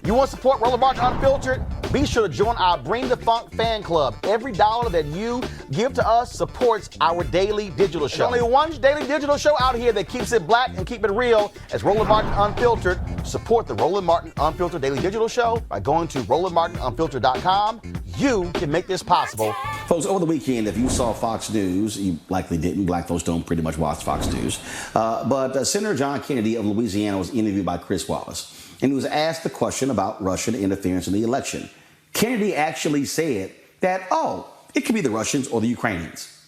You want to support Roland Martin Unfiltered? Be sure to join our Bring the Funk fan club. Every dollar that you give to us supports our daily digital show. There's only one daily digital show out here that keeps it black and keep it real as Roland Martin Unfiltered. Support the Roland Martin Unfiltered daily digital show by going to RolandMartinUnfiltered.com. You can make this possible. Folks, over the weekend, if you saw Fox News, you likely didn't. Black folks don't pretty much watch Fox News. But Senator John Kennedy of Louisiana was interviewed by Chris Wallace. And he was asked the question about Russian interference in the election. Kennedy actually said that, it could be the Russians or the Ukrainians.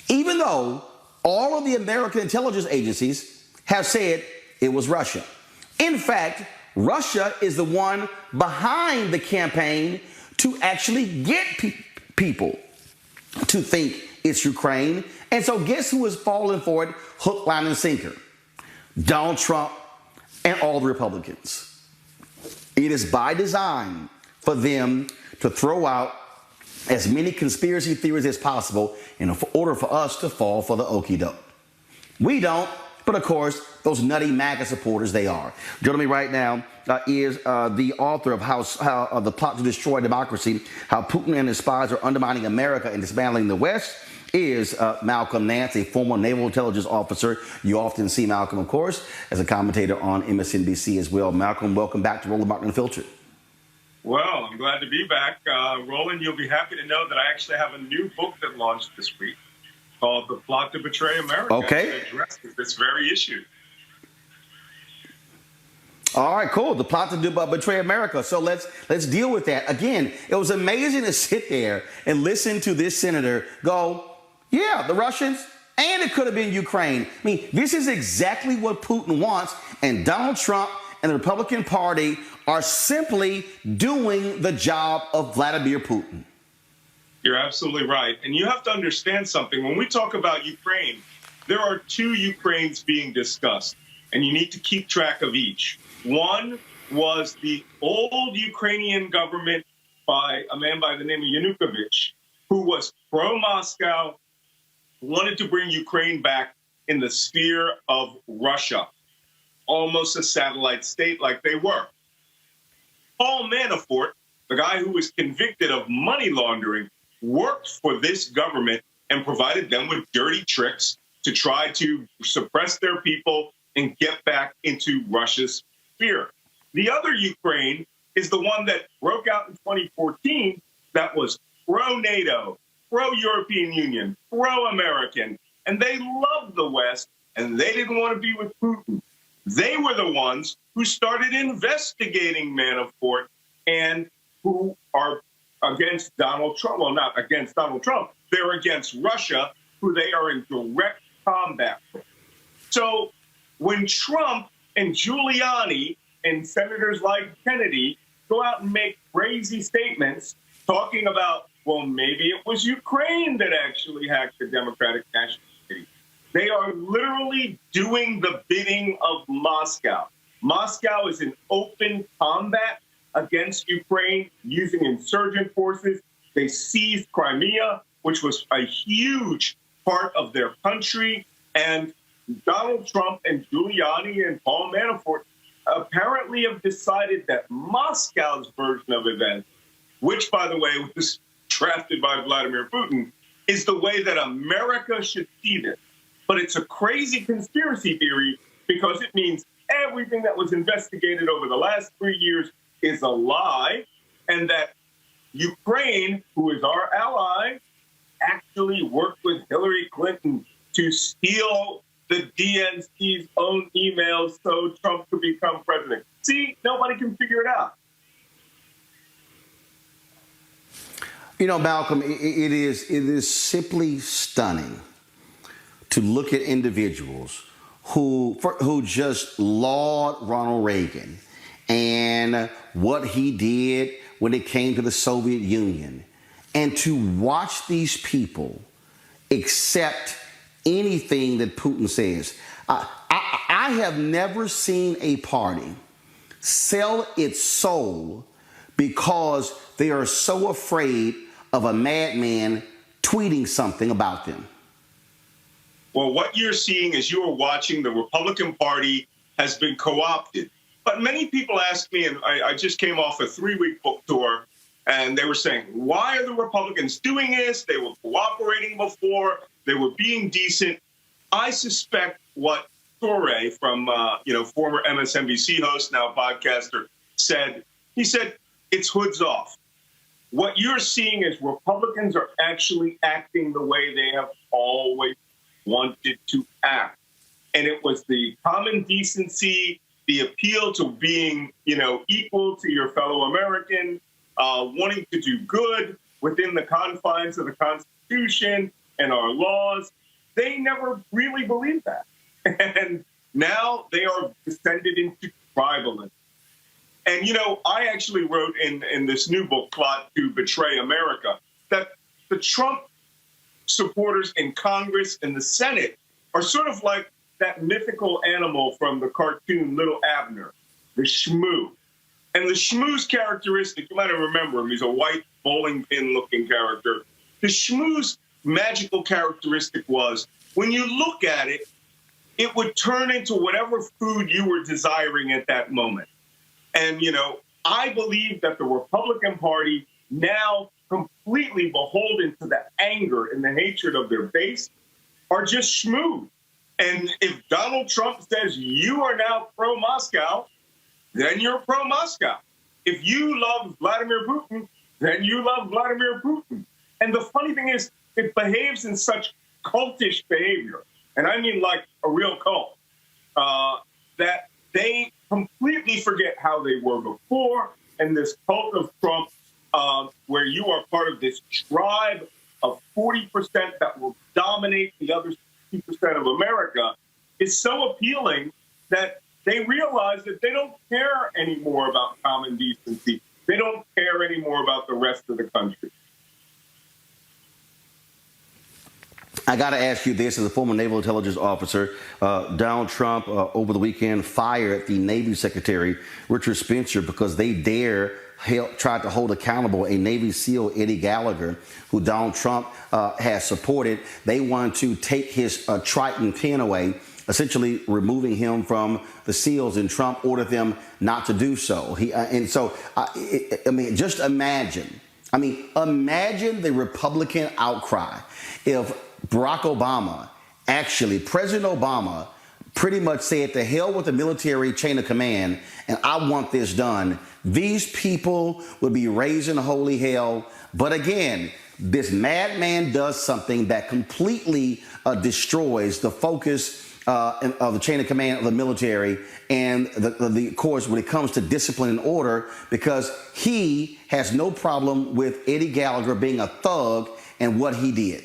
Even though all of the American intelligence agencies have said it was Russia. In fact, Russia is the one behind the campaign to actually get people to think it's Ukraine. And so guess who is falling for it hook, line, and sinker? Donald Trump and all the Republicans. It is by design for them to throw out as many conspiracy theories as possible in order for us to fall for the okie doke. We don't, but of course, those nutty MAGA supporters, they are. Joining me right now is the author of how the plot to destroy democracy, how Putin and his spies are undermining America and dismantling the West, is Malcolm Nance, a former naval intelligence officer. You often see Malcolm, of course, as a commentator on MSNBC as well. Malcolm, welcome back to Roland Martin Unfiltered. Well, I'm glad to be back. Roland, you'll be happy to know that I actually have a new book that launched this week called The Plot to Betray America. Okay. That addresses this very issue. All right, cool. The plot to betray America. So let's deal with that. Again, it was amazing to sit there and listen to this senator go, yeah, the Russians, and it could have been Ukraine. I mean, this is exactly what Putin wants, and Donald Trump and the Republican Party are simply doing the job of Vladimir Putin. You're absolutely right. And you have to understand something. When we talk about Ukraine, there are two Ukraines being discussed, and you need to keep track of each. One was the old Ukrainian government by a man by the name of Yanukovych, who was pro-Moscow, wanted to bring Ukraine back in the sphere of Russia, almost a satellite state like they were. Paul Manafort, the guy who was convicted of money laundering, worked for this government and provided them with dirty tricks to try to suppress their people and get back into Russia's sphere. The other Ukraine is the one that broke out in 2014 that was pro-NATO, pro-European Union, pro-American, and they loved the West, and they didn't want to be with Putin. They were the ones who started investigating Manafort and who are against Donald Trump. Well, not against Donald Trump. They're against Russia, who they are in direct combat with. So when Trump and Giuliani and senators like Kennedy go out and make crazy statements talking about, well, maybe it was Ukraine that actually hacked the Democratic National Committee, they are literally doing the bidding of Moscow. Moscow is in open combat against Ukraine using insurgent forces. They seized Crimea, which was a huge part of their country. And Donald Trump and Giuliani and Paul Manafort apparently have decided that Moscow's version of events, which, by the way, was drafted by Vladimir Putin, is the way that America should see this. But it's a crazy conspiracy theory because it means everything that was investigated over the last 3 years is a lie, and that Ukraine, who is our ally, actually worked with Hillary Clinton to steal the DNC's own emails so Trump could become president. See, nobody can figure it out. You know, Malcolm, it is simply stunning to look at individuals who just laud Ronald Reagan and what he did when it came to the Soviet Union, and to watch these people accept anything that Putin says. I have never seen a party sell its soul because they are so afraid of a madman tweeting something about them. Well, what you're seeing as you are watching, the Republican Party has been co-opted But many people ask me, and I just came off a 3-week book tour, and they were saying, why are the Republicans doing this? They were cooperating before. They were being decent. I suspect what Torre from, former MSNBC host, now podcaster, said. He said, it's hoods off. What you're seeing is Republicans are actually acting the way they have always wanted to act. And it was the common decency, the appeal to being, equal to your fellow American, wanting to do good within the confines of the Constitution and our laws. They never really believed that. And now they are descended into tribalism. And, I actually wrote in this new book, Plot to Betray America, that the Trump supporters in Congress and the Senate are sort of like that mythical animal from the cartoon Little Abner, the shmoo. And the shmoo's characteristic, you might remember him, he's a white bowling pin-looking character. The shmoo's magical characteristic was, when you look at it, it would turn into whatever food you were desiring at that moment. And, I believe that the Republican Party, now completely beholden to the anger and the hatred of their base, are just shmoo. And if Donald Trump says you are now pro-Moscow, then you're pro-Moscow. If you love Vladimir Putin, then you love Vladimir Putin. And the funny thing is, it behaves in such cultish behavior, and I mean like a real cult, that they completely forget how they were before. And this cult of Trump, where you are part of this tribe of 40% that will dominate the other 60% of America, is so appealing that they realize that they don't care anymore about common decency. They don't care anymore about the rest of the country. I got to ask you this, as a former naval intelligence officer, Donald Trump over the weekend fired the Navy Secretary, Richard Spencer, because they tried to hold accountable a Navy SEAL, Eddie Gallagher, who Donald Trump has supported. They wanted to take his Triton pin away, essentially removing him from the SEALs, and Trump ordered them not to do so. Just imagine. Imagine the Republican outcry if Barack Obama, President Obama, pretty much said, to hell with the military chain of command, and I want this done. These people would be raising holy hell. But again, this madman does something that completely destroys the focus of the chain of command of the military and of course, when it comes to discipline and order, because he has no problem with Eddie Gallagher being a thug and what he did.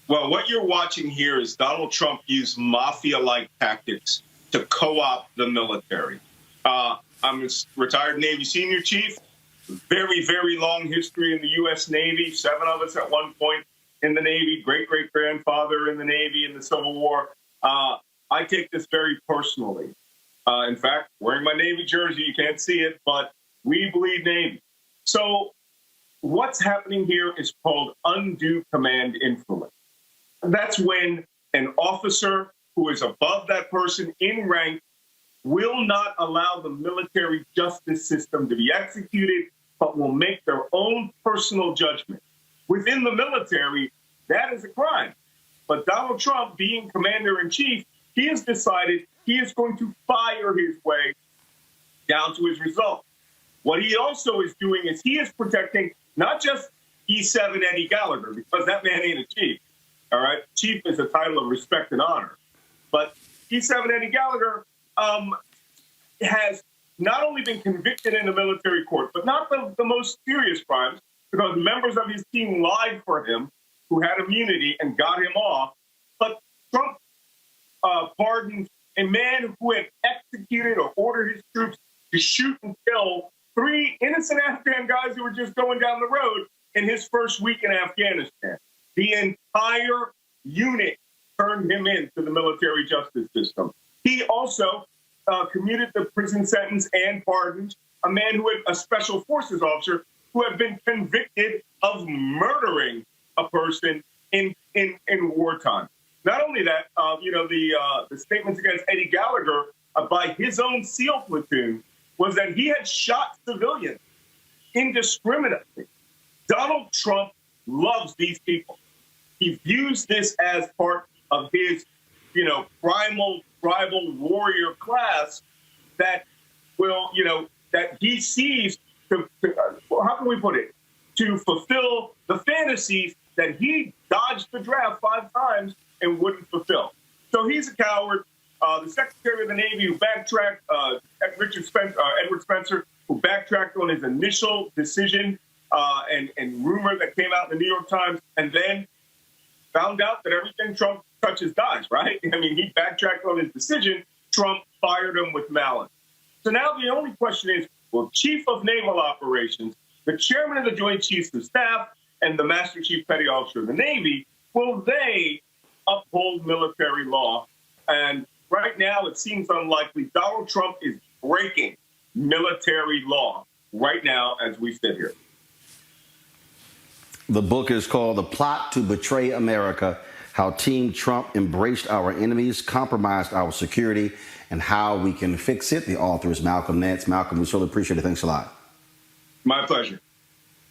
Well, what you're watching here is Donald Trump use mafia-like tactics to co-opt the military. I'm a retired Navy senior chief, very, very long history in the U.S. Navy, 7 of us at one point in the Navy, great-great-grandfather in the Navy in the Civil War. I take this very personally. In fact, wearing my Navy jersey, you can't see it, but we bleed Navy. So what's happening here is called undue command influence. That's when an officer who is above that person in rank will not allow the military justice system to be executed, but will make their own personal judgment. Within the military, that is a crime. But Donald Trump, being commander-in-chief, he has decided he is going to fire his way down to his results. What he also is doing is he is protecting not just E7 Eddie Gallagher, because that man ain't a chief. All right, chief is a title of respect and honor. But E7 Eddie Gallagher has not only been convicted in a military court, but not the most serious crimes, because members of his team lied for him, who had immunity and got him off. But Trump pardoned a man who had executed or ordered his troops to shoot and kill 3 innocent Afghan guys who were just going down the road in his first week in Afghanistan. The entire unit turned him into the military justice system. He also commuted the prison sentence and pardoned a man who had a special forces officer who had been convicted of murdering a person in wartime. Not only that, the statements against Eddie Gallagher by his own SEAL platoon was that he had shot civilians indiscriminately. Donald Trump loves these people. He views this as part of his, primal tribal warrior class that will, that he sees how can we put it? To fulfill the fantasies that he dodged the draft 5 times and wouldn't fulfill. So he's a coward. The Secretary of the Navy who backtracked, Edward Spencer, who backtracked on his initial decision and rumor that came out in the New York Times, and then found out that everything Trump touches dies, right? I mean, he backtracked on his decision. Trump fired him with malice. So now the only question is, will Chief of Naval Operations, the Chairman of the Joint Chiefs of Staff, and the Master Chief Petty Officer of the Navy, will they uphold military law? And right now, it seems unlikely. Donald Trump is breaking military law right now as we sit here. The book is called The Plot to Betray America: How Team Trump Embraced Our Enemies, Compromised Our Security, and How We Can Fix It. The author is Malcolm Nance. Malcolm, we certainly appreciate it. Thanks a lot. My pleasure.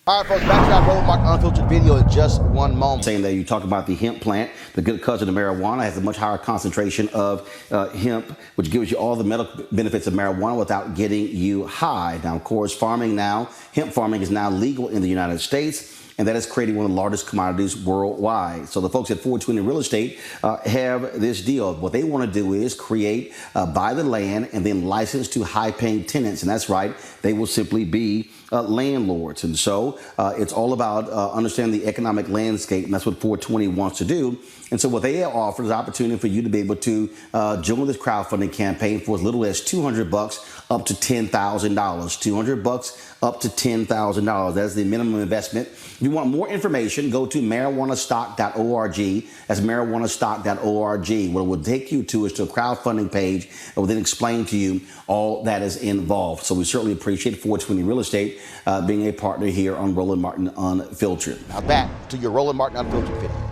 All right, folks, back to our Roland Martin Unfiltered video in just one moment. Saying that you talk about the hemp plant, the good cousin of marijuana, has a much higher concentration of hemp, which gives you all the medical benefits of marijuana without getting you high. Now, of course, hemp farming is now legal in the United States, and that is creating one of the largest commodities worldwide. So the folks at 420 Real Estate have this deal. What they want to do is buy the land and then license to high-paying tenants. And that's right, they will simply be landlords. And so it's all about understanding the economic landscape, and that's what 420 wants to do. And so what they offer is opportunity for you to be able to join this crowdfunding campaign for as little as $200 up to $10,000. $200 up to $10,000. That's the minimum investment. If you want more information, go to marijuanastock.org. That's marijuanastock.org. What it will take you to is to a crowdfunding page that will then explain to you all that is involved. So we certainly appreciate 420 Real Estate being a partner here on Roland Martin Unfiltered. Now back to your Roland Martin Unfiltered video.